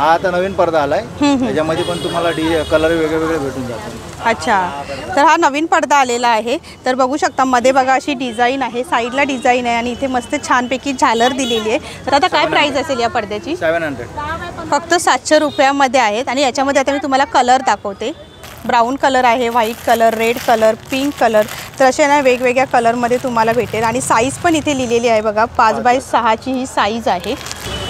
हा आता नवीन पडदा आलाय, त्याच्यामध्ये पण तुम्हाला कलर वेगळे भेटून जातात। अच्छा, तर हा नवीन पडदा आलेला आहे। तर बघू शकता मध्ये बघा अशी डिझाईन आहे, साईडला डिझाईन आहे आणि इथे मस्त छानपैकी झालर दिलेली आहे। तर आता काय प्राइस असेल या पडद्याची? 700 फक्त 700 रुपयामध्ये आहेत। आणि याच्यामध्ये आता मी तुम्हाला कलर दाखवते। ब्राऊन कलर आहे, white colour, red colour, pink colour, तर असे ना वेगवेगळ्या कलरमध्ये तुम्हाला भेटेल। आणि साईज पण इथे लिहिलेली आहे बघा, 5x6ची ही साईज आहे।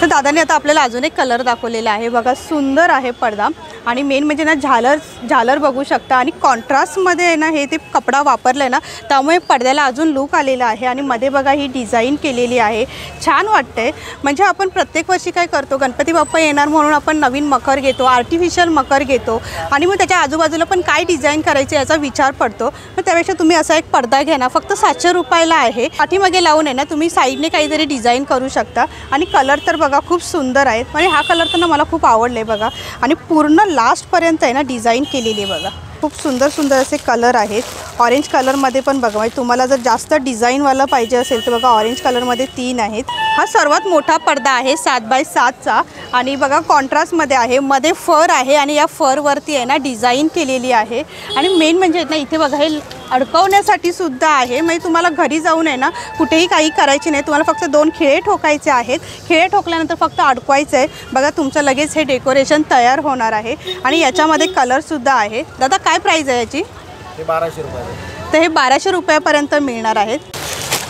तर दादाने आता आपल्याला अजून एक कलर दाखवलेला आहे बघा, सुंदर आहे पडदा। आणि मेन म्हणजे ना झालर बघू शकता आणि कॉन्ट्रास्टमध्ये आहे ना हे ते कपडा वापरला आहे ना, त्यामुळे पडद्याला अजून लुक आलेला आहे। आणि मध्ये बघा ही डिझाईन केलेली आहे, छान वाटते। म्हणजे आपण प्रत्येक वर्षी काय करतो, गणपती बाप्पा येणार म्हणून आपण नवीन मकर घेतो, आर्टिफिशियल मकर घेतो आणि मग त्याच्या आजूबाजूला पण काय डिझाईन करायचे याचा विचार पडतो। तर त्यापेक्षा तुम्ही असा एक पडदा घ्या ना, फक्त 700 रुपयाला आहे। पाठीमागे लावून आहे ना तुम्ही साईडने काहीतरी डिझाईन करू शकता। आणि कलर तर बघा खूप सुंदर आहेत, म्हणजे हा कलर तर ना मला खूप आवडले बघा। आणि पूर्ण लास्टपर्यंत आहे ना डिझाईन केलेली आहे बघा, खूप सुंदर सुंदर असे कलर आहेत। ऑरेंज कलरमध्ये पण बघा, म्हणजे तुम्हाला जर जास्त डिझाईनवाला पाहिजे असेल तर बघा ऑरेंज कलरमध्ये 3 आहेत। हा सर्वात मोठा पडदा आहे 7x7चा आणि बघा कॉन्ट्रास्टमध्ये आहे, मध्ये फर आहे आणि या फरवरती आहे ना डिझाईन केलेली आहे। आणि मेन म्हणजे ना इथे बघा हे अडकवण्यासाठी सुद्धा आहे, म्हणजे तुम्हाला घरी जाऊन आहे ना कुठेही काही करायचे नाही, तुम्हाला फक्त 2 खिळे ठोकायचे आहेत। खिळे ठोकल्यानंतर फक्त अडकवायचं आहे बघा, तुमचं लगेच हे डेकोरेशन तयार होणार आहे। आणि याच्यामध्ये कलरसुद्धा आहे। दादा काय प्राईस आहे याची? हे 1200 रुपये। तर हे 1200 रुपयापर्यंत मिळणार आहेत।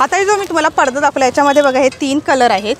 आता जो मी तुम्हाला पडदा दाखवला याच्यामध्ये बघा हे 3 कलर आहेत।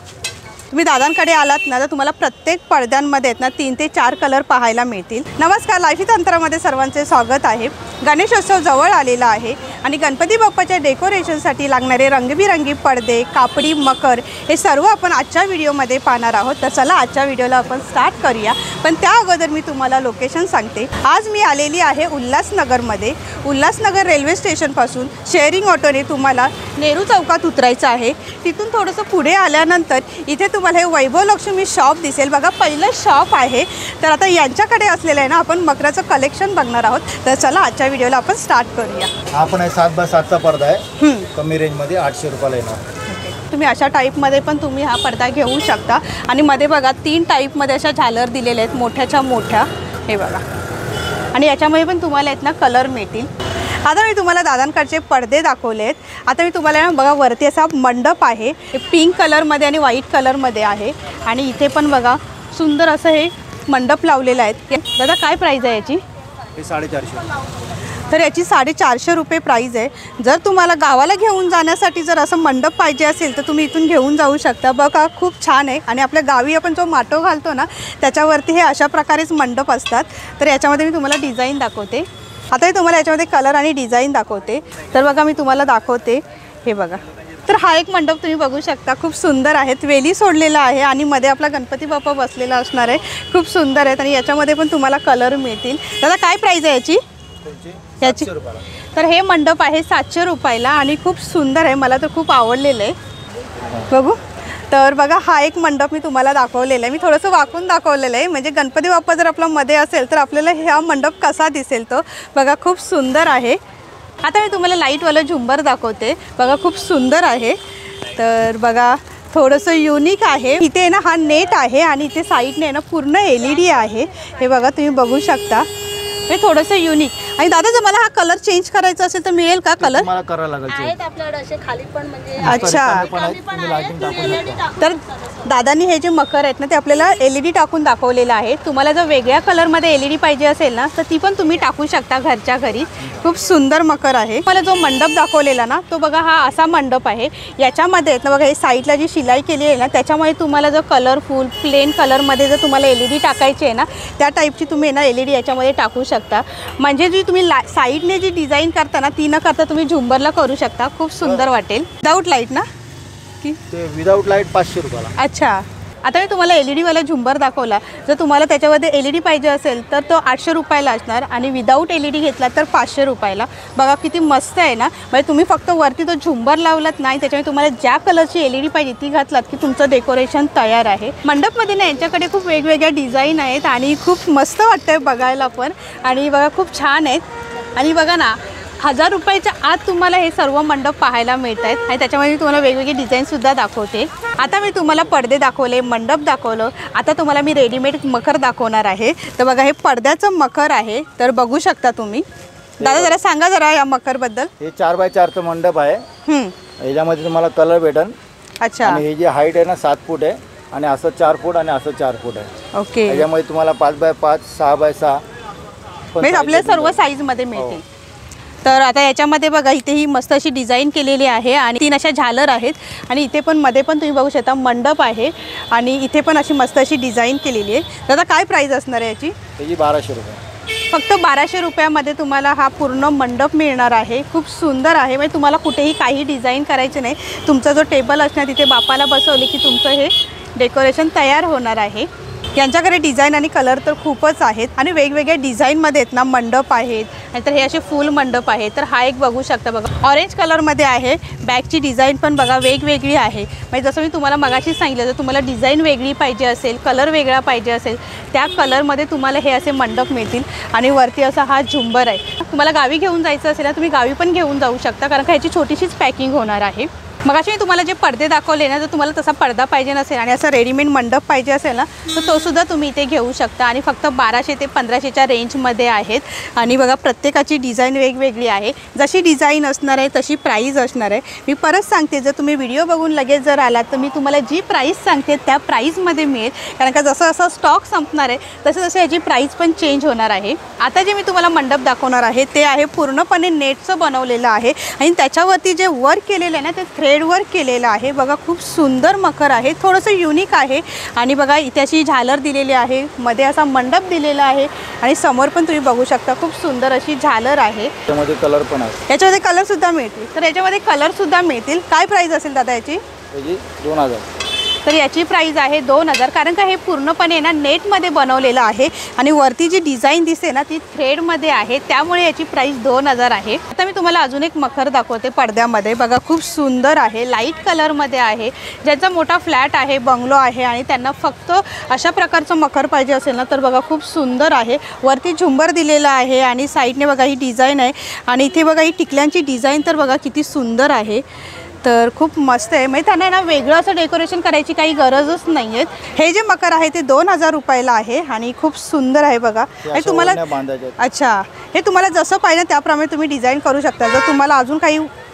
तुम्ही दादांकडे आलात ना तर तुम्हाला प्रत्येक पडद्यांमध्ये आहेत ना 3 ते 4 कलर पाहायला मिळतील। नमस्कार, लाईफी तंत्रामध्ये सर्वांचे स्वागत आहे। गणेशोत्सव जवळ आलेला आहे आणि गणपती बाप्पाच्या डेकोरेशनसाठी लागणारे रंगबिरंगी पडदे, कापडी मकर हे सर्व आपण आजच्या व्हिडिओमध्ये पाहणार आहोत। तर चला आजच्या व्हिडिओला आपण स्टार्ट करूया, पण त्या अगोदर मी तुम्हाला लोकेशन सांगते। आज मी आलेली आहे उल्हासनगरमध्ये। उल्हासनगर रेल्वे स्टेशनपासून शेअरिंग ऑटोने तुम्हाला नेहरू चौकात उतरायचं आहे। तिथून थोडंसं पुढे आल्यानंतर इथे तुम्हाला हे वैभव लक्ष्मी शॉप दिसेल बघा, पहिलं शॉप आहे। तर आता यांच्याकडे असलेलं आहे ना आपण मकराचं कलेक्शन बघणार आहोत। तर चला आजच्या व्हिडिओला आपण स्टार्ट करूया। आपण 7x7चा पडदा आहे, कमी रेंजमध्ये 800 रुपयाला येणार। तुम्ही अशा टाईपमध्ये पण तुम्ही हा पडदा घेऊ शकता। आणि मध्ये बघा 3 टाईपमध्ये अशा झालर दिलेल्या आहेत, मोठ्याच्या मोठ्या, हे बघा। आणि याच्यामध्ये पण तुम्हाला आहेत ना कलर मिळतील। आता मी तुम्हाला दादांकडचे पडदे दाखवले आहेत। आता मी तुम्हाला बघा वरती असा मंडप आहे, पिंक कलरमध्ये आणि व्हाईट कलरमध्ये आहे। आणि इथे पण बघा सुंदर असं हे मंडप लावलेलं आहे। दादा काय प्राईस आहे याची? हे 450। तर याची 450 रुपये प्राईज आहे। जर तुम्हाला गावाला घेऊन जाण्यासाठी जर असं मंडप पाहिजे असेल तर तुम्ही इथून घेऊन जाऊ शकता बघा, खूप छान आहे। आणि आपल्या गावी आपण जो माटो घालतो ना त्याच्यावरती हे अशा प्रकारेच मंडप असतात। तर याच्यामध्ये मी तुम्हाला डिझाईन दाखवते। आता हे तुम्हाला याच्यामध्ये कलर आणि डिझाईन दाखवते। तर बघा मी तुम्हाला दाखवते, हे बघा। तर हा एक मंडप तुम्ही बघू शकता, खूप सुंदर आहे, वेली सोडलेला आहे आणि मध्ये आपला गणपती बाप्पा बसलेला असणार आहे, खूप सुंदर आहेत। आणि याच्यामध्ये पण तुम्हाला कलर मिळतील। दादा काय प्राईस आहे याची? याची तर हे मंडप आहे 700 रुपयाला आणि खूप सुंदर आहे, मला तर खूप आवडलेलं आहे बघू। तर बघा हा एक मंडप मी तुम्हाला दाखवलेला आहे, मी थोडंसं वाकून दाखवलेलं आहे, म्हणजे गणपती बाप्पा जर आपला मध्ये असेल तर आपल्याला हा मंडप कसा दिसेल तो बघा, खूप सुंदर आहे। आता मी तुम्हाला लाईटवालं झुंबर दाखवते बघा, खूप सुंदर आहे। तर बघा थोडंसं युनिक आहे, इथे ना हा नेट आहे आणि इथे साईडने ना पूर्ण LED आहे, हे बघा तुम्ही बघू शकता, हे थोडंसं युनिक। आणि दादा जर मला हा कलर चेंज करायचा असेल तर मिळेल का कलर? मला करायला लागेल आहेत आपल्याकडे असे खाली पण म्हणजे अच्छा, तर दादांनी हे जे मकर आहेत ना ते आपल्याला LED टाकून दाखवलेलं आहे। तुम्हाला जर वेगळ्या कलरमध्ये LED पाहिजे असेल ना तर ती पण तुम्ही टाकू शकता घरच्या घरी, खूप सुंदर मकर आहे। मला जो मंडप दाखवलेला ना तो बघा हा असा मंडप आहे, याच्यामध्ये ना बघा हे साईडला जी शिलाई केली आहे ना त्याच्यामुळे तुम्हाला जर कलरफुल प्लेन कलरमध्ये जर तुम्हाला LED टाकायची आहे ना त्या टाईपची तुम्ही ना LED याच्यामध्ये टाकू शकता। म्हणजे जी तुम्ही साईडने जी डिझाईन करता ना ती न करता तुम्ही झुंबरला करू शकता, खूप सुंदर वाटेल। विदाऊट लाईट ना की ते विदाऊट लाईट 500 रुपयाला। अच्छा, आता मी तुम्हाला LED वाला झुंबर दाखवला, जर तुम्हाला त्याच्यामध्ये LED पाहिजे असेल तर तो 800 रुपयाला असणार आणि विदाऊट LED घेतला तर 500 रुपयाला। बघा किती मस्त आहे ना, म्हणजे तुम्ही फक्त वरती तो झुंबर लावलात नाही, त्याच्यामुळे तुम्हाला ज्या कलरची LED पाहिजे ती घातलात की तुमचं डेकोरेशन तयार आहे। मंडपमध्ये ना यांच्याकडे खूप वेगवेगळ्या डिझाईन आहेत आणि खूप मस्त वाटतंय बघायला पण, आणि बघा खूप छान आहेत। आणि बघा ना 1000 रुपयाच्या आत तुम्हाला हे सर्व मंडप पाहायला मिळत आहेत आणि त्याच्यामध्ये तुम्हाला वेगवेगळे डिझाईनसुद्धा दाखवते. आता मी तुम्हाला पडदे दाखवले, मंडप दाखवलं, आता तुम्हाला मी रेडीमेड मखर दाखवणार आहे. तर बघा हे पडद्याचं मखर आहे, तर बघू शकता तुम्ही. दादा जरा सांगा जरा या मखरबद्दल. हे 4x4चं मंडप आहे. याच्यामध्ये तुम्हाला कलर भेटन. अच्छा. आणि ही जी हाईट आहे ना 7 फूट आहे आणि असं 4 फूट आणि असं 4 फूट आहे. ओके. याच्यामध्ये तुम्हाला 5x5, 6x6 म्हणजे आपल्याला सर्व साईजमध्ये मिळतील. तर आता याच्यामध्ये बघा इथे ही मस्त अशी डिझाईन केलेली आहे आणि 3 अशा झालर आहेत आणि इथे पण मध्ये पण तुम्ही बघू शकता मंडप आहे आणि इथे पण अशी मस्त अशी डिझाईन केलेली आहे. दादा काय प्राईस असणार आहे याची? त्याची 1200 रुपये. फक्त 1200 रुपयामध्ये तुम्हाला हा पूर्ण मंडप मिळणार आहे. खूप सुंदर आहे. म्हणजे तुम्हाला कुठेही काही डिझाईन करायचे नाही. तुमचा जो टेबल असणार तिथे बापाला बसवले की तुमचं हे डेकोरेशन तयार होणार आहे. यांच्याकडे डिझाईन आणि कलर तर खूपच आहेत आणि वेगवेगळ्या डिझाईनमध्ये आहेत ना मंडप आहेत. नाहीतर हे असे फुल मंडप आहे. तर हा एक बघू शकता बघा ऑरेंज कलरमध्ये आहे. बॅगची डिझाईन पण बघा वेगवेगळी आहे. म्हणजे जसं मी तुम्हाला मगाशी सांगितलं, जर तुम्हाला डिझाईन वेगळी पाहिजे असेल, कलर वेगळा पाहिजे असेल, त्या कलरमध्ये तुम्हाला हे असे मंडप मिळतील. आणि वरती असा हा झुंबर आहे. तुम्हाला गावी घेऊन जायचं असेल ना, तुम्ही गावी पण घेऊन जाऊ शकता, कारण का ह्याची छोटीशीच पॅकिंग होणार आहे. मगाशी मी तुम्हाला जे पडदे दाखवले ना, जर तुम्हाला तसा पडदा पाहिजे नसेल आणि असा रेडीमेड मंडप पाहिजे असेल ना, तर तोसुद्धा तुम्ही इथे घेऊ शकता. आणि फक्त 1200 ते 1500च्या रेंजमध्ये आहेत. आणि बघा प्रत्येकाची डिझाईन वेगवेगळी आहे. जशी डिझाईन असणार आहे तशी प्राईज असणार आहे. मी परत सांगते, जर तुम्ही व्हिडिओ बघून लगेच जर आलात तर मी तुम्हाला जी प्राईस सांगते त्या प्राईजमध्ये मिळेल, कारण का जसं असं स्टॉक संपणार आहे तसं तसं याची प्राईस पण चेंज होणार आहे. आता जे मी तुम्हाला मंडप दाखवणार आहे ते आहे पूर्णपणे नेटचं बनवलेलं आहे आणि त्याच्यावरती जे वर्क केलेलं आहे ना ते थ्रेड वर्क केलेलं आहे. बघा खूप सुंदर मखर आहे, थोडंसं युनिक आहे. आणि बघा इथे अशी झालर दिलेली आहे, मध्ये असा मंडप दिलेला आहे आणि समोर पण तुम्ही बघू शकता खूप सुंदर अशी झालर आहे. याच्यामध्ये कलर पण आहे. याच्यामध्ये कलरसुद्धा मिळतील. तर याच्यामध्ये कलरसुद्धा मिळतील. काय प्राईस असेल दादा याची? 2000. तर याची प्राईस आहे 2000, कारण का हे पूर्णपणे ना नेटमध्ये बनवलेलं आहे आणि वरती जी डिझाईन दिसते ना ती थ्रेडमध्ये आहे, त्यामुळे याची प्राईस 2000 आहे. आता मी तुम्हाला अजून एक मखर दाखवते पडद्यामध्ये. बघा खूप सुंदर आहे, लाईट कलरमध्ये आहे. ज्यांचा मोठा फ्लॅट आहे, बंगलो आहे आणि त्यांना फक्त अशा प्रकारचं मखर पाहिजे असेल ना, तर बघा खूप सुंदर आहे. वरती झुंबर दिलेला आहे आणि साईडने बघा ही डिझाईन आहे आणि इथे बघा ही टिकल्यांची डिझाईन तर बघा किती सुंदर आहे. तर खूप मस्त आहे. म्हणजे त्यांना ना वेगळं असं डेकोरेशन करायची काही गरजच नाही आहे. हे जे मकर आहे ते 2000 रुपयाला आहे आणि खूप सुंदर आहे बघा. आणि तुम्हाला अच्छा हे तुम्हाला जसं पाहिजे त्याप्रमाणे तुम्ही डिझाईन करू शकता. जर तुम्हाला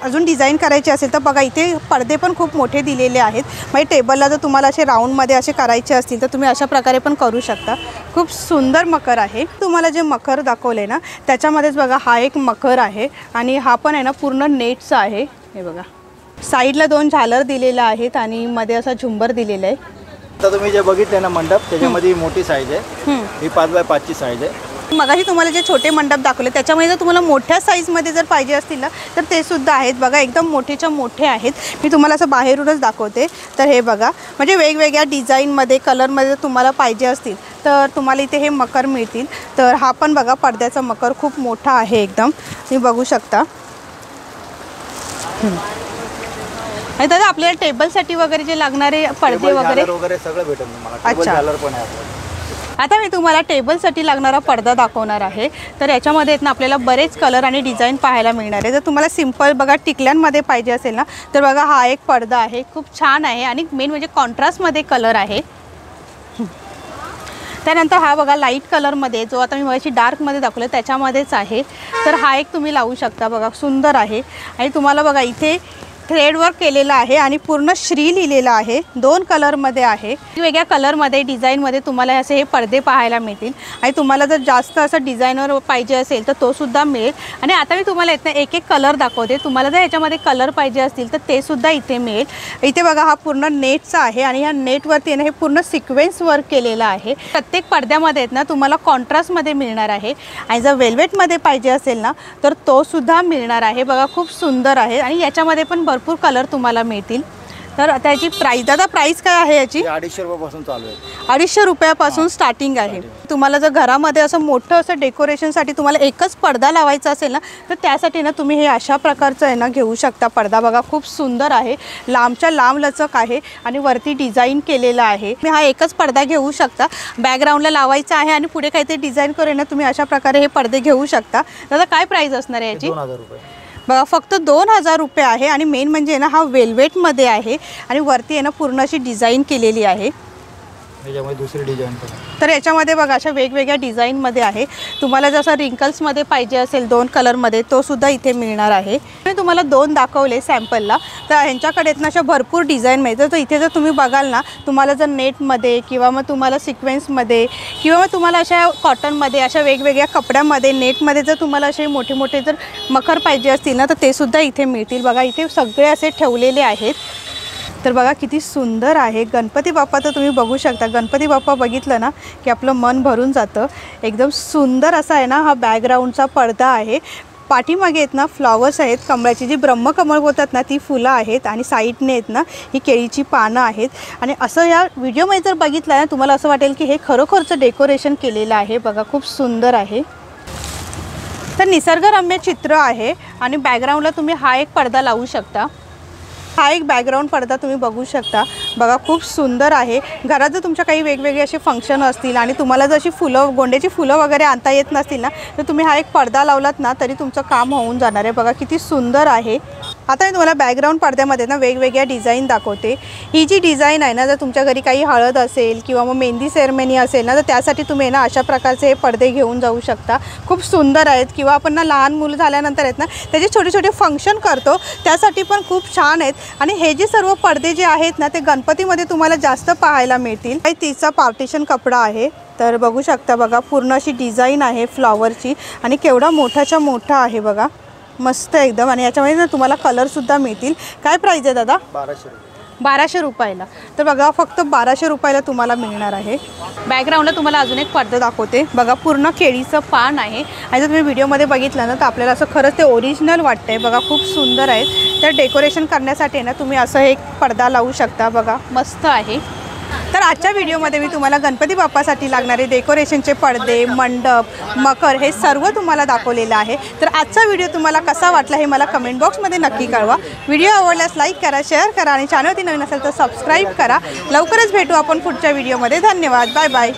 अजून डिझाईन करायची असेल तर बघा इथे पडदे पण खूप मोठे दिलेले आहेत. म्हणजे टेबलला जर तुम्हाला असे राऊंडमध्ये असे करायचे असतील तर तुम्ही अशा प्रकारे पण करू शकता. खूप सुंदर मकर आहे. तुम्हाला जे मकर दाखवले ना त्याच्यामध्येच बघा हा एक मकर आहे आणि हा पण आहे ना पूर्ण नेटचा आहे. हे बघा साईडला 2 झालर दिलेला आहेत आणि मध्ये असा झुंबर दिलेला आहे. आता तुम्ही जे बघितले ना मंडप त्याच्यामध्ये मोठी साईज आहे. ही 5x5ची साईज आहे. मगाशी तुम्हाला जे छोटे मंडप दाखवले त्याच्यामध्ये जर तुम्हाला मोठ्या साईजमध्ये जर पाहिजे असतील ना तर ते सुद्धा आहेत. बघा एकदम मोठेच्या मोठे आहेत. मी तुम्हाला असं बाहेरूनच दाखवते. तर हे बघा म्हणजे वेगवेगळ्या डिझाईनमध्ये कलरमध्ये जर तुम्हाला पाहिजे असतील तर तुम्हाला इथे हे मकर मिळतील. तर हा पण बघा पडद्याचा मकर खूप मोठा आहे एकदम, तुम्ही बघू शकता. आणि दादा आपल्याला टेबलसाठी वगैरे जे लागणारे पडदे वगैरे सगळं भेटेल तुम्हाला. टेबल झालर पण आहे आपल्याला. आता मी तुम्हाला टेबलसाठी लागणारा पडदा दाखवणार आहे. तर याच्यामध्ये आहेत ना आपल्याला बरेच कलर आणि डिझाईन पाहायला मिळणार आहे. जर तुम्हाला सिंपल बघा टिकल्यांमध्ये पाहिजे असेल ना तर बघा हा एक पडदा आहे, खूप छान आहे आणि मेन म्हणजे कॉन्ट्रास्टमध्ये कलर आहे. त्यानंतर हा बघा लाईट कलरमध्ये जो आता मी मगाशी डार्कमध्ये दाखवलं त्याच्यामध्येच आहे. तर हा एक तुम्ही लावू शकता. बघा सुंदर आहे आणि तुम्हाला बघा इथे थ्रेडवर्क केलेला आहे आणि पूर्ण श्री लिहिलेलं आहे. 2 कलरमध्ये आहे. वेगळ्या कलरमध्ये डिझाईनमध्ये तुम्हाला असे हे पडदे पाहायला मिळतील. आणि तुम्हाला जर जास्त असं डिझायनर पाहिजे असेल तर तो सुद्धा मिळेल. आणि आता मी तुम्हाला इथे एक एक कलर दाखवते. तुम्हाला जर ह्याच्यामध्ये कलर पाहिजे असतील तर ते सुद्धा इथे मिळेल. इथे बघा हा पूर्ण नेटचा आहे आणि ह्या नेटवरती हे पूर्ण सिक्वेन्स वर्क केलेलं आहे. प्रत्येक पडद्यामध्ये आहेत ना तुम्हाला कॉन्ट्रास्टमध्ये मिळणार आहे. आणि जर वेल्वेटमध्ये पाहिजे असेल ना तर तो सुद्धा मिळणार आहे. बघा खूप सुंदर आहे आणि याच्यामध्ये पण भरपूर कलर तुम्हाला मिळतील. तर त्याची प्राईस दादा प्राईस काय आहे याची? 250 रुपयापासून चालू आहे. 250 रुपयापासून स्टार्टिंग आहे. तुम्हाला जर घरामध्ये असं मोठं असं डेकोरेशनसाठी तुम्हाला एकच पडदा लावायचा असेल ना तर त्यासाठी ना तुम्ही हे अशा प्रकारचं आहे ना घेऊ शकता. पडदा बघा खूप सुंदर आहे, लांबच्या लांब लचक आहे आणि वरती डिझाईन केलेला आहे. तुम्ही हा एकच पडदा घेऊ शकता, बॅकग्राऊंडला लावायचा आहे आणि पुढे काहीतरी डिझाईन करून ना तुम्ही अशा प्रकारे हे पडदे घेऊ शकता. दादा काय प्राईस असणार आहे याची? 2000 रुपये. बघा फक्त 2000 रुपये आहे. आणि मेन म्हणजे ना हा वेल्वेटमध्ये आहे आणि वरती आहे ना पूर्ण अशी डिझाईन केलेली आहे. याच्यामध्ये दुसरी डिझाईन पण आहे. तर याच्यामध्ये बघा अशा वेगवेगळ्या डिझाईनमध्ये आहे. तुम्हाला जसं रिंकल्समध्ये पाहिजे असेल 2 कलरमध्ये तो सुद्धा इथे मिळणार आहे. मी तुम्हाला 2 दाखवले सॅम्पलला, तर ह्यांच्याकडे ना अशा भरपूर डिझाईन मिळतात. तर इथे जर तुम्ही बघाल ना तुम्हाला जर नेटमध्ये किंवा मग तुम्हाला सिक्वेन्समध्ये किंवा मग तुम्हाला अशा कॉटनमध्ये अशा वेगवेगळ्या कपड्यामध्ये नेटमध्ये जर तुम्हाला असे मोठे मोठे जर मखर पाहिजे असतील ना तर ते सुद्धा इथे मिळतील. बघा इथे सगळे असे ठेवलेले आहेत. तर बघा किती सुंदर आहे. गणपती बाप्पा तर तुम्ही बघू शकता. गणपती बाप्पा बघितलं ना की आपलं मन भरून जातं. एकदम सुंदर असा आहे ना हा बॅकग्राऊंडचा पडदा आहे. पाठीमागे आहेत ना फ्लॉवर्स आहेत, कमळाची जी ब्रह्मकमळ बोलतात ना ती फुलं आहेत आणि साईडने आहेत ना ही केळीची पानं आहेत. आणि असं या व्हिडिओमध्ये जर बघितलं ना तुम्हाला असं वाटेल की हे खरोखरचं डेकोरेशन केलेलं आहे. बघा खूप सुंदर आहे. तर निसर्गरम्य चित्र आहे आणि बॅकग्राऊंडला तुम्ही हा एक पडदा लावू शकता. हा एक बॅकग्राऊंड पडदा तुम्ही बघू शकता. बघा खूप सुंदर आहे. घरात जर तुमच्या काही वेगवेगळे असे फंक्शन असतील आणि तुम्हाला जर अशी फुलं गोंड्याची फुलं वगैरे आणता येत नसतील ना तर तुम्ही हा एक पडदा लावलात ना तरी तुमचं काम होऊन जाणार आहे. बघा किती सुंदर आहे. आता मी तुम्हाला बॅकग्राऊंड पडद्यामध्ये ना वेगवेगळ्या डिझाईन दाखवते. ही जी डिझाईन आहे ना जर तुमच्या घरी काही हळद असेल किंवा मग मेहंदी सेरेमनी असेल ना तर त्यासाठी तुम्ही ना अशा प्रकारचे हे पडदे घेऊन जाऊ शकता. खूप सुंदर आहेत. किंवा आपण ना लहान मुलं झाल्यानंतर आहेत ना त्याचे छोटे छोटे फंक्शन करतो त्यासाठी पण खूप छान आहेत. आणि हे जे सर्व पडदे जे आहेत ना ते गणपतीमध्ये तुम्हाला जास्त पाहायला मिळतील. काही तिचा पार्टिशन कपडा आहे. तर बघू शकता बघा पूर्ण अशी डिझाईन आहे फ्लॉवरची आणि केवढा मोठाच्या मोठा आहे बघा, मस्त एकदम. आणि याच्यामध्ये ना तुम्हाला कलरसुद्धा मिळतील. काय प्राईस आहे दादा? 1200 रुपये. 1200 रुपयाला. तर बघा फक्त 1200 रुपयाला तुम्हाला मिळणार आहे. बॅकग्राऊंडला तुम्हाला अजून एक पडदा दाखवते. बघा पूर्ण केळीचं पान आहे आणि जर तुम्ही व्हिडिओमध्ये बघितलं ना तर आपल्याला असं खरंच ते ओरिजिनल वाटतं आहे. बघा खूप सुंदर आहे. तर डेकोरेशन करण्यासाठी ना तुम्ही असं एक पडदा लावू शकता. बघा मस्त आहे. तर आजच्या व्हिडिओमध्ये मी तुम्हाला गणपती बाप्पासाठी लागणारे डेकोरेशनचे पडदे, मंडप, मकर हे सर्व तुम्हाला दाखवलेलं आहे. तर आजचा व्हिडिओ तुम्हाला कसा वाटला हे मला कमेंट बॉक्समध्ये नक्की कळवा. व्हिडिओ आवडल्यास लाईक करा, शेअर करा आणि चॅनलवरती नवीन असेल तर सबस्क्राईब करा. लवकरच भेटू आपण पुढच्या व्हिडिओमध्ये. धन्यवाद. Bye bye.